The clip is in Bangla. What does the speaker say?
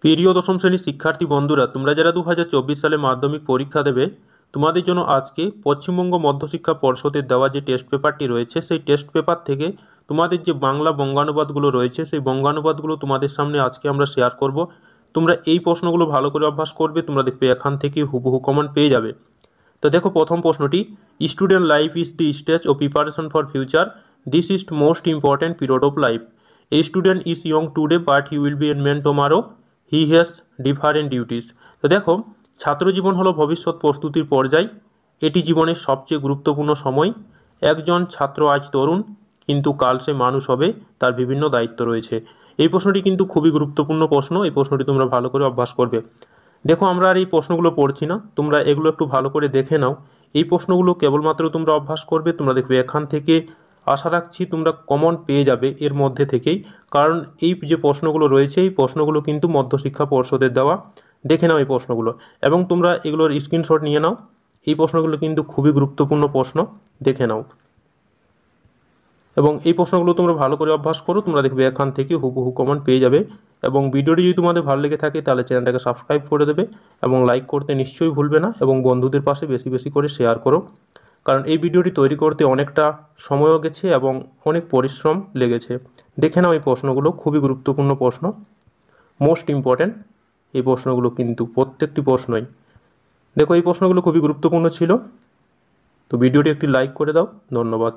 প্রিয় দশম শ্রেণীর শিক্ষার্থী বন্ধুরা, তোমরা যারা 2024 সালে মাধ্যমিক পরীক্ষা দেবে, তোমাদের জন্য আজকে পশ্চিমবঙ্গ মধ্যশিক্ষা পর্ষদের দেওয়া যে টেস্ট পেপারটি রয়েছে, সেই টেস্ট পেপার থেকে তোমাদের যে বাংলা বঙ্গানুবাদগুলো রয়েছে, সেই বঙ্গানুবাদগুলো তোমাদের সামনে আজকে আমরা শেয়ার করব। তোমরা এই প্রশ্নগুলো ভালো করে অভ্যাস করবে, তোমরা দেখবে এখান থেকে হুবহু কমন পেয়ে যাবে। তো দেখো, প্রথম প্রশ্নটি, student life is the stage of preparation for future, this is most important period of life. A student is young today but he will B a man tomorrow, he has different duties. তো দেখো, ছাত্র জীবন হলো ভবিষ্যৎ প্রস্তুতির পর্যায়, এটি জীবনের সবচেয়ে গুরুত্বপূর্ণ সময়। একজন ছাত্র আজ তরুণ, কিন্তু কাল সে মানুষ হবে, তার বিভিন্ন দায়িত্ব রয়েছে। এই প্রশ্নটি কিন্তু খুবই গুরুত্বপূর্ণ প্রশ্ন, এই প্রশ্নটি তোমরা ভালো করে অভ্যাস করবে। দেখো, আমরা আর এই প্রশ্নগুলো পড়ছি না, তোমরা এগুলো একটু ভালো করে দেখে নাও। এই প্রশ্নগুলো কেবলমাত্র তোমরা অভ্যাস করবে, তোমরা দেখবে এখান থেকে আশা রাখছি তোমরা কমন পেয়ে যাবে এর মধ্যে থেকেই। কারণ এই যে প্রশ্নগুলো রয়েছে, এই প্রশ্নগুলো কিন্তু মধ্যশিক্ষা পর্ষদের দেওয়া। দেখে নাও এই প্রশ্নগুলো, এবং তোমরা এগুলোর স্ক্রিনশট নিয়ে নাও। এই প্রশ্নগুলো কিন্তু খুবই গুরুত্বপূর্ণ প্রশ্ন, দেখে নাও। এবং এই প্রশ্নগুলো তোমরা ভালো করে অভ্যাস করো, তোমরা দেখবে এখান থেকে হুবহু কমন পেয়ে যাবে। এবং ভিডিওটি যদি তোমাদের ভালো লেগে থাকে তাহলে চ্যানেলটাকে সাবস্ক্রাইব করে দেবে, এবং লাইক করতে নিশ্চয়ই ভুলবে না, এবং বন্ধুদের পাশে বেশি বেশি করে শেয়ার করো। কারণ এই ভিডিওটি তৈরি করতে অনেকটা সময়ও গেছে এবং অনেক পরিশ্রম লেগেছে। দেখে নাও এই প্রশ্নগুলো, খুবই গুরুত্বপূর্ণ প্রশ্ন, মোস্ট ইম্পর্ট্যান্ট। এই প্রশ্নগুলো কিন্তু প্রত্যেকটি প্রশ্নই, দেখো এই প্রশ্নগুলো খুবই গুরুত্বপূর্ণ ছিল। তো ভিডিওটি একটি লাইক করে দাও, ধন্যবাদ।